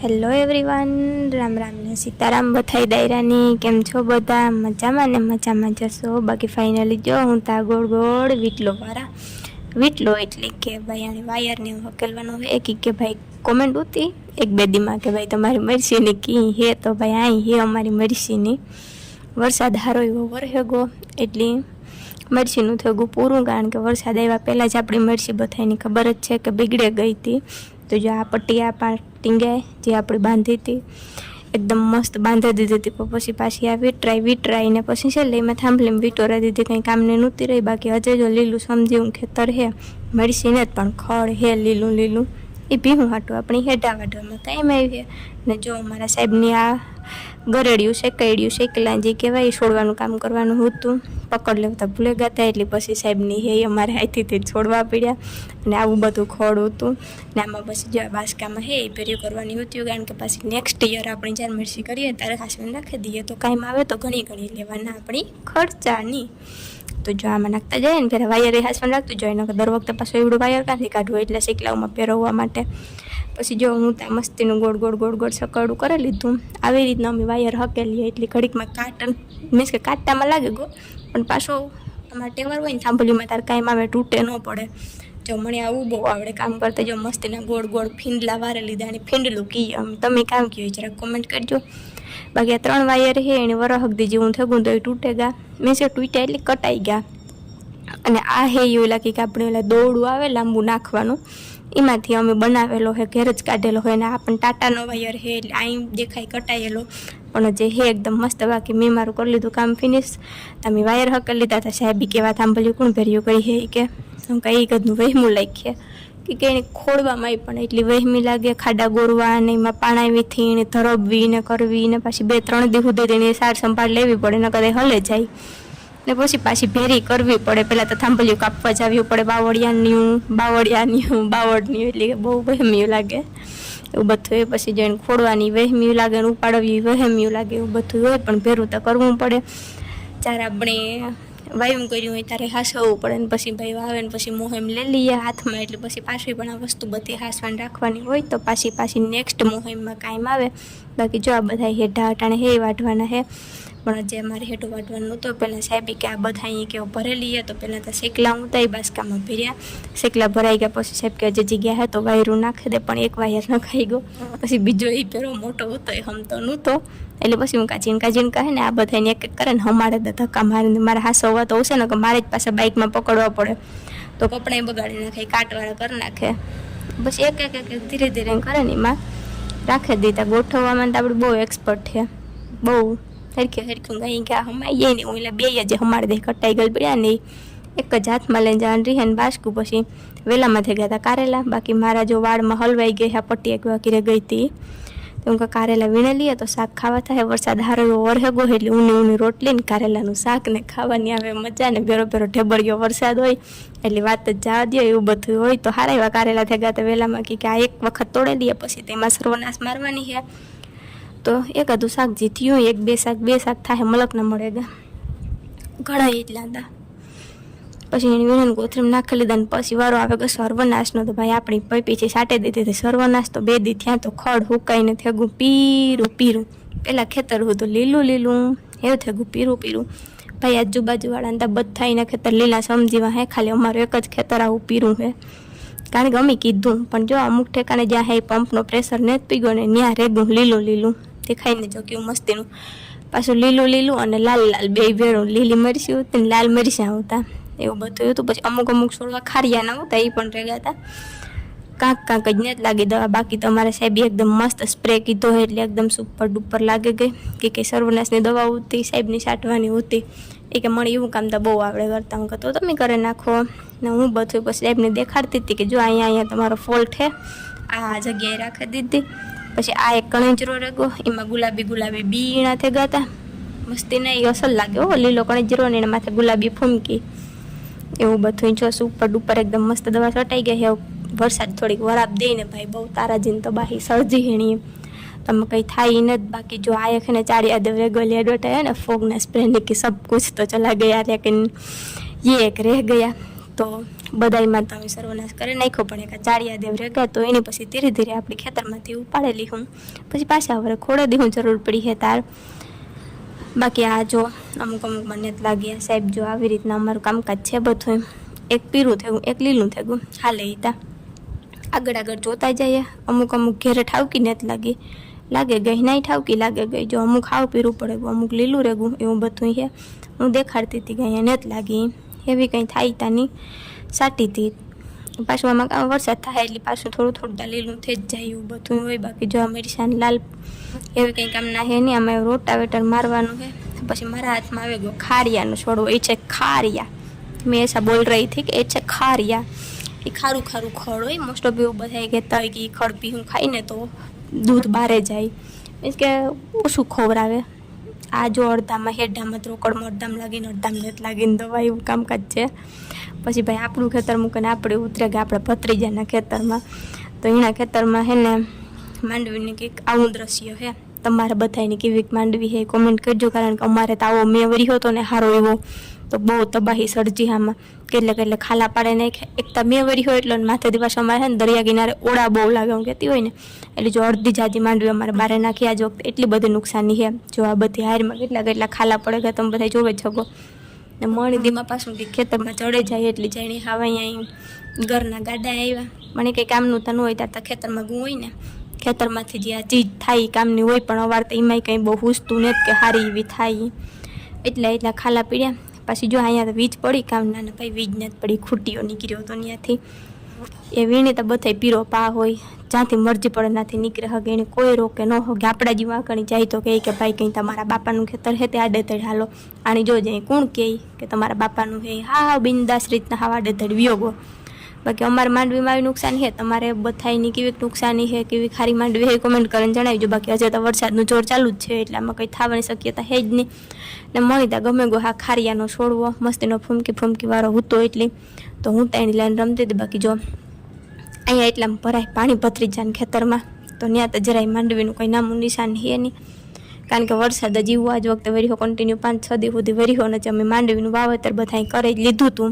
Hello everyone, Ram Ram ને સીતારામ બધાય દાયરાની. કેમ છો બધા? મજામાં ને મજામાં જશો. બાકી ફાઇનલી જો હું તા ગોળ ગોળ વીટલો વાળા વીટલો એટલે કે ભાઈ આને વાયરને હકેલવાનો હોય. કે ભાઈ કોમેન્ટ હતી એક બે દીમાં કે ભાઈ તમારી મરસીની કી હે, તો ભાઈ અહીં હે અમારી મરસીની. વરસાદ હારો એવો વરહેગો એટલી મરસીનું થયું પૂરું, કારણ કે વરસાદ આવ્યા પહેલાં જ આપણી મરસી બધાની ખબર જ છે કે બગડે ગઈ હતી. તો જો આ પટ્ટી ટીંગાય જે આપણે બાંધી હતી એકદમ મસ્ત બાંધી દીધી હતી, પણ પછી પાછી આ વીટરાઈને પછી છે એમાં થાંભલીમાં વીટોરા દીધી, કંઈ કામને નહોતી રહી. બાકી હજે જો લીલું સમજીવું ખેતર હે, મરસીને જ પણ ખડ હે લીલું લીલું, એ ભીહું હાટું આપણી હેડા વાઢવામાં ટાઈમ આવી. ને જો મારા સાહેબની આ ગરેડિયું શેકેલા જે કહેવાય છોડવાનું કામ કરવાનું હતું, પકડ લેવતા ભૂલે ગયા એટલે પછી સાહેબની હે અમારે હાથીથી છોડવા પડ્યા. અને આવું બધું ખોડ હતું ને આમાં પછી જો આ બાસકામાં હે એ ભેર્યું કરવાની હતું, કારણ કે પછી નેક્સ્ટ યર આપણે જ્યારે મરસી કરીએ ત્યારે હાસવીને નાખી દઈએ તો કાંઈ આવે તો ઘણી લેવાના આપણી ખર્ચાની. તો જો આમાં નાખતા જાય ને ત્યારે વાયર એ હાસમાં રાખતું જાય, ને દર વખતે પાછું એવડું વાયર ક્યાંથી કાઢવું, એટલે શેકલાઓમાં પહેરવવા માટે. પછી જો હું ત્યાં મસ્તીનું ગોળ ગોળ સકડું કરી લીધું. આવી રીતના અમે વાયર હકેલીએ એટલી ઘડીકમાં મીન્સ કે કાંટામાં લાગે ગો, પણ પાછો અમારે ટેવર હોય ને થાંભલીમાં તારે કાંઈ આવે તૂટે ન પડે. જો મને આવું બહુ આવડે કામ કરતા. જો મસ્તીના ગોળ ફીંડલા વારે લીધા, અને ફીંડલું કહીએ તમે કામ કહ્યું જરા કોમેન્ટ કરજો. બાકી આ 3 વાયર હે એને વરહક દીજી હું થયું તો એ તૂટે ગયા, મીન્સ કે તૂટ્યા એટલે કટાઈ ગયા. અને આ હે એવું લાગે કે આપણે ઓલા દોરડું આવે લાંબુ નાખવાનું, એમાંથી અમે બનાવેલો હે, ઘેર જ કાઢેલો હોય. અને આ પણ ટાટાનો વાયર હે એટલે અહીં દેખાય કટાયેલો, પણ જે હે એકદમ મસ્ત. બાકી મેં મારું કરી લીધું કામ ફિનિશ. તમે વાયર હકલ લીધા હતા. સાહેબી કેવા થાંભલ્યું કોણ ભેર્યું કરી હે કે હું કંઈ કદનું વહેમું લાગીએ કે એને ખોડવામાં પણ એટલી વહેમી લાગે, ખાડા ગોરવા ને એમાં પાણાવીથી ને ધરબવી ને કરવી ને પાછી 2-3 દિવસ સુધી તેની સાર સંભાળ લેવી પડે, ને કદાચ હલે જાય ને પછી પાછી ભેરી કરવી પડે. પહેલાં તો થાંભલ્યું કાપવા જાવ્યું પડે, બાવળની એટલે કે બહુ વહેમ્યું લાગે એવું બધું હોય. પછી જઈને ખોડવાની વહેમ્યું લાગે ને ઉપાડવી વહેમ્યું લાગે એવું બધું હોય, પણ ભેરું તો કરવું પડે. જ્યારે આપણે વાયમ કર્યું હોય ત્યારે હાસવવું પડે, ને પછી ભાઈ આવે ને પછી મોહેમ લઈ લઈએ હાથમાં, એટલે પછી પાછી પણ આ વસ્તુ બધી હાસવાન રાખવાની હોય, તો પાછી નેક્સ્ટ મોહેમમાં કાયમ આવે. બાકી જો આ બધા હેઠા અટાણે હે વાઢવાના હે, પણ જે અમારે હેઠું વાઢવાનું નહોતું. પહેલાં સાહેબી કે આ બધા અહીં કેવું ભરેલી તો પહેલાં તો શેકલા ઉતારી બાસકામાં ભર્યા. શેકલા ભરાઈ ગયા પછી સાહેબ કે હજી જગ્યા હે તો વાયરું નાખી દે, પણ એક વાયર નખાઈ ગયો. પછી બીજો એ પેલો મોટો હતો એ હમતો નહોતો, એટલે પછી હું કાચીને કહે ને આ બધાને એક કરે ને હમારે ધક્કા મારે મારે હાસવવા તો હશે ને કે મારે જ પાસે બાઇકમાં પકડવા પડે, તો કપડાં બગાડી નાખે, કાટવાળા કરી નાખે. પછી એક ધીરે ધીરે કરે ને એમાં રાખી દીધા. ગોઠવવામાં તો આપણે બહુ એક્સપર્ટ છે, બહુ હરખું ગઈ કે હમાઈએ ને હું એટલે 2 જે હમારે દે કટાઈ ગયેલ પડ્યા ને એક જ હાથમાં લઈને જવાનું રહે ને બાસકું. પછી વહેલામાં થઈ ગયા હતા કારેલા. બાકી મારા જો વાળમાં હલવાઈ ગઈ આ પટ્ટી એક વાકીરે ગઈ હતી, તો હું કારેલા વીણે લઈએ તો શાક ખાવા થાય. વરસાદ હારો એવો વરહેગો એટલે ઊની રોટલી ને કારેલાનું શાક ને ખાવાની આવે મજા, ને ભેરો ઢેબરિયો વરસાદ હોય એટલે વાત જ જવા દો. એવું બધું હોય તો હારા એવા કારેલા થઈ ગયા. તો વહેલામાં કે આ એક વખત તોડી લઈએ પછી તેમાં સર્વનાશ મારવાની છે, તો એકાદું શાક જીત્યું 1-2 શાક થાય, મલક ના મળે ગયા ઘણા એટલા હતા. પછી એને વીણને કોથરીમાં નાખી લીધા, ને પછી વારો આવે કે સર્વનાશનો. તો ભાઈ આપણી પીછી સાટે દીધી હતી સર્વનાશ. તો 2 દી થયા તો ખડ હુકાઈને થેગું પીરું. પહેલાં ખેતર હતું લીલું એવું થેગું પીરું. ભાઈ આજુબાજુવાળા ને બધા એના ખેતર લીલા સમજીવા હે, ખાલી અમારું એક જ ખેતર આવું પીરું હે. કારણ કે અમે કીધું, પણ જો અમુક ઠેકાણે જ્યાં હે પંપનો પ્રેશર ને જ પીગો ને ત્યાં રેગું લીલું દેખાઈને જો કેવું મસ્તીનું. પાછું લીલું અને લાલ બે ભેળું, લીલી મરચી હતી ને લાલ મરચાં હતા, એવું બધું હતું. પછી અમુક છોડવા ખારિયા ના હતા, એ પણ રેગા હતા. કાંક જ ને જ લાગી દવા. બાકી તો અમારા સાહેબ એકદમ મસ્ત સ્પ્રે કીધો એટલે એકદમ સુપર ડુપર લાગી ગઈ. કે સર્વનાશની દવા હતી સાહેબની છાંટવાની હતી. એ કે મને એવું કામ તો બહુ આવડે કરતા. હું કહેતો તમે કરે નાખો ને હું બધું પછી સાહેબને દેખાડતી હતી કે જો અહીંયા તમારો ફોલ્ટ છે, આ જગ્યાએ રાખી દીધી. પછી આ એક કણજરો રેગો, એમાં ગુલાબી બીણા થઈ ગયા હતા. મસ્તી નહીં અસલ લાગે હો, લીલો કણજરો ને એના માથે ગુલાબી ફૂમકી, એવું બધું. જો સુપર ડુપર એકદમ મસ્ત દવા છટાઈ ગઈ છે. વરસાદ થોડીક વરાપ દઈને ભાઈ બહુ તારાજીને તો બાહી સળજી હેણી તમે કંઈ થાય ને જ. બાકી જો આ એક ને 4 याद रेगुलर एडवर्टाइज है ना फोगना स्प्रे की सब कुछ तो चला गया, लेकिन ये एक रह गया. तो બધાયમાં તો અમે સર્વનાશ કરી નાખ્યો, પણ એક ચાળિયા દેવ રેગા તો એની પછી ધીરે ધીરે આપણી ખેતરમાંથી ઉપાડેલી હું, પછી પાછા હવે ખોડે દી હું જરૂર પડી હે તાર. બાકી આ જો અમુક મને જ લાગ્યા સાહેબ, જો આવી રીતના અમારું કામકાજ છે બધું. એક પીરું થયું, એક લીલું થયું, હાલે ઈતા આગળ આગળ જોતા જઈએ. અમુક ઘેરે ઠાવકી નથી લાગે ગઈ, નહીં ઠાવકી લાગે ગઈ. જો અમુક હાવ પીરું પડે ગયું, અમુક લીલું રેગું, એવું બધું છે. હું દેખાડતી હતી કે અહીંયા નથી લાગી, એવી કંઈ થાય તા નહીં, સાટી હતી. પાછું આમાં વરસાદ થાય એટલે પાછું થોડું થોડું લીલું થઈ જ જાય, એવું બધું હોય. બાકી જો મિરસાન લાલ એવી કંઈ કામના છે નહીં. આમાં રોટાવેટર મારવાનું છે. પછી મારા હાથમાં આવે ગયો ખારિયાનો છોડવો, એ છે ખારિયા. મેં એસા બોલ રહી હતી કે એ છે ખારિયા. એ ખારું ખારું ખડ હોય, મોસ્ટ ઓફ એવું બધા કહેતા હોય કે એ ખડ પીવું ખાઈને તો દૂધ બારે જાય, મીન્સ કે ઓછું ખવડાવે. આ જો અડધામાં હેઠામાં રોકડમાં અડધામાં લાગીને અડધામાં નથી લાગીને દવા, એવું કામકાજ છે. પછી ભાઈ આપણું ખેતર મૂકીને આપણે ઉતરે ગયા આપણે ભત્રીજાના ખેતરમાં. તો એના ખેતરમાં હે ને માંડવીની કંઈક આવું દ્રશ્ય છે. તમારે બધાની કેવી માંડવી છે કોમેન્ટ કરજો, કારણ કે અમારે તો આવો મેં વર્યો હતો ને સારો એવો, તો બહુ તબાહી સર્જી આમાં. કેટલે ખાલા પાડે નાખે. એક તો મેં વરી હોય એટલે માથે દિવસ અમારે છે ને દરિયા કિનારે ઓળા બહુ લાગે હું કહેતી હોય ને, એટલે જો અડધી જાજી માંડવી અમારે બારે નાખી. આજ વખતે એટલી બધી નુકસાની છે. જો આ બધી હારમાં કેટલા ખાલા પડે ગયા તમે બધા જોવે શકો. ને મણીદીમાં પાછું કે ખેતરમાં ચડે જાય એટલી જાણી હવે અહીંયા ઘરના ગાડા આવ્યા. મને કંઈ કામનું તો ન હોય, ત્યાં ખેતરમાં ગું હોય ને, ખેતરમાંથી જે આ ચીજ થાય કામની હોય, પણ અવાર તો એમાંય કંઈ બહુ હુસતું નથી કે સારી એવી થાય. એટલા ખાલા પીડ્યા. પછી જો અહીંયા તો વીજ પડી કામના ને ભાઈ, વીજ નથી પડી, ખૂટીઓ નીકળ્યો હતો ત્યાંથી. એ વીણી તો બધાય પીરો પા હોય, જ્યાંથી મરજી પડે ત્યાંથી નીકળે હગે, એને કોઈ રોકે ન હોગે. આપણા જેવા આગળ જાય તો કહે કે ભાઈ કંઈ તમારા બાપાનું ખેતર છે તે આડેધડ હાલો. આની જો જાય કોણ કહે કે તમારા બાપાનું છે, હા બિંદાસ રીતના હા આડેધડ વિયોગો. બાકી અમારે માંડવીમાં આવી નુકસાન છે, તમારે બધાયની કેવી નુકસાની છે, કેવી ખારી માંડવી છે કોમેન્ટ કરીને જણાવજો. બાકી હજે તો વરસાદનું જોર ચાલુ જ છે એટલે આમાં કંઈ થવાની શક્યતા છે જ નહીં. ને મણીતા ગમે ગો હા ખારિયાનો છોડવો મસ્તીનો ફૂમકી વાળો હતો એટલી, તો હું તો એની લાઈન રમતી હતી. બાકી જો અહીંયા એટલામાં ભરાય પાણી ભત્રીજાના ખેતરમાં, તો ત્યાં તો જરાય માંડવીનું કંઈ નામું નિશાન છે નહીં, કારણ કે વરસાદ જ એવું આજ વખતે વર્યો કન્ટિન્યુ 5-6 દી સુધી વર્યો ને અમે માંડવીનું વાવેતર બધાય કરી જ લીધું હતું.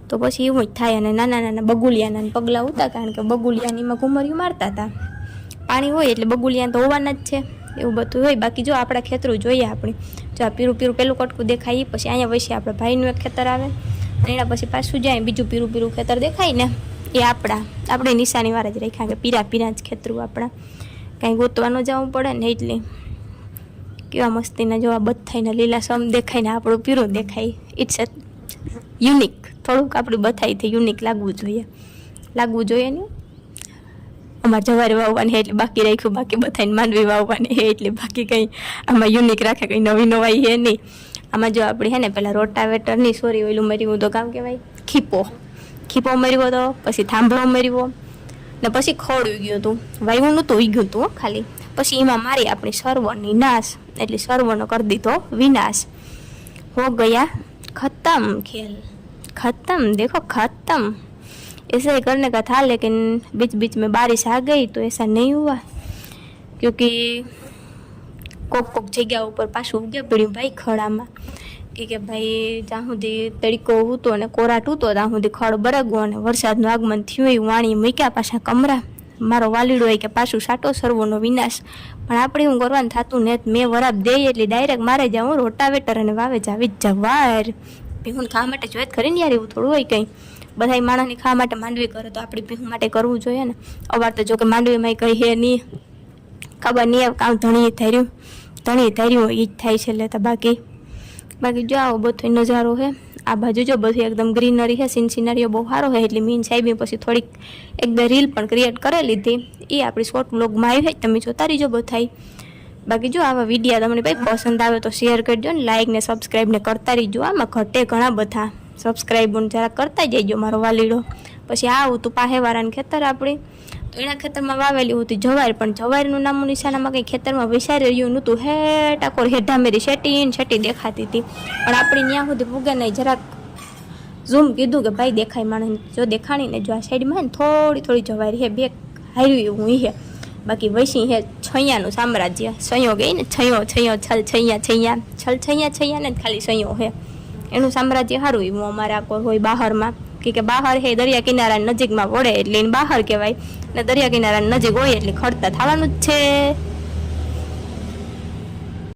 તો પછી એવું જ થાય. અને નાના બગુલિયાના પગલાં ઉતા, કારણ કે બગુલિયાનીમાં ઘુમરિયું મારતા હતા. પાણી હોય એટલે બગુલિયા તો હોવાના જ છે, એવું બધું હોય. બાકી જો આપણા ખેતરું જોઈએ આપણે, જો આ પીરું પેલું કટકું દેખાય, પછી અહીંયા વચ્ચે આપણે ભાઈનું એક ખેતર આવે, એના પછી પાછું જાય બીજું પીરું ખેતર દેખાય ને, એ આપણે નિશાની વાળા જ રાખ્યા કે પીરા જ ખેતરું આપણા, કાંઈ ગોતવા ન જવું પડે ને. એટલે કેવા મસ્તીના જો આ બથાઈને લીલા સમ દેખાય ને આપણું પીરું દેખાય. It's unique. થોડુંક આપણી બથાઈથી યુનિક લાગવું જોઈએ ને. અમારે જવારે વાવવાની એટલે બાકી રાખ્યું, બાકી બથાઈને માંડવી વાવવાની છે એટલે બાકી કંઈ આમાં યુનિક રાખે, કંઈ નવી નવાઈ છે નહીં. આમાં જો આપણી છે ને પેલા રોટાવેટરની સોરી ઓલું મર્યું તો કામ કહેવાય ખીપો મર્યો હતો, પછી થાંભળો મર્યો ને પછી ખોડું ગયું હતું. વાયવું નહોતું ઉગ્યું હતું ખાલી. પછી એમાં મારી આપણી સર્વરની નાશ, એટલે સર્વનો કરી દીધો વિનાશ. હો ગયા खत्म खेल, खत्म देखो खत्म. ऐसे ही करने का था, लेकिन बीच में बारिश आ गई तो ऐसा नहीं हुआ, क्योंकि कोक जगह ऊपर पाछू उगे पड़્યું भाई ખડામાં કે ભાઈ જ્યાં સુધી તડકો હતો અને કોરાટ હતો ત્યાં સુધી ખડ બરગવો, અને વરસાદનું આગમન થયું એ વાણી મૂક્યા પાછા કમરા. મારો વાલીડો હોય કે પાછું સાટો સર્વોનો વિનાશ. પણ આપણે હું કરવાનું થતું ને, મેં વરાબ દઈ એટલે ડાયરેક્ટ મારે જાઉં રોટાવેટર અને વાવે જાવી જવાર. ભીહું ખાવા માટે જોઈ ખરી યાર, એવું થોડું હોય કંઈ. બધા માણસની ખાવા માટે માંડવી કરે તો આપણે ભીહું માટે કરવું જોઈએ ને. અવાર તો જો કે માંડવીમાં કંઈ હે નહીં, ખબર નહીં કામ ધણી ધાર્યું એ જ થાય છે. એટલે તો બાકી જો આવો બધો નજારો છે. આ બાજુ જો બધું એકદમ ગ્રીનરી છે, સિનરીઓ બહુ સારો છે. એટલે મીન સાહેબે પછી થોડીક એકદમ રીલ પણ ક્રિએટ કરી લીધી, એ આપણી શોર્ટ વ્લોગમાં આવી છે, તમે જોતા રહીજો બધાય. બાકી જો આવા વિડીયો તમને ભાઈ પસંદ આવે તો શેર કરજો ને, લાઈક ને સબસ્ક્રાઈબ ને કરતા રહીજો. આમાં ઘટે ઘણા બધા સબસ્ક્રાઈબ જરા કરતા જઈજો મારો વાલીડો. પછી આવું તું પાહેવાળાને ખેતર આપણી, તો એના ખેતરમાં વાવેલી હતી જવાર, પણ જવારનું નામું નિશાનામાં કંઈ ખેતરમાં વિચારી રહ્યું નહોતું. ટાકોર હેઠા મેરી શેટી દેખાતી હતી, પણ આપણી ત્યાં સુધી પૂગે નહીં. જરાક ઝૂમ કીધું કે ભાઈ દેખાય માણસ, જો દેખાણીને જો આ સાઈડમાં ને થોડી જવારી છે, બે હાર્યું એવું છે. બાકી વૈસી હે છૈયાનું સામ્રાજ્ય, છૈયો ગઈ ને છૈયો છૈયા ને ખાલી છૈયો હે, એનું સામ્રાજ્ય સારું એવું અમારે આ કોઈ હોય બહારમાં કે કે બહાર હે દરિયા કિનારા નજીકમાં પડે એટલે એને બહાર કહેવાય, ને દરિયા કિનારા નજીક હોય એટલે ખડતા થવાનું જ છે.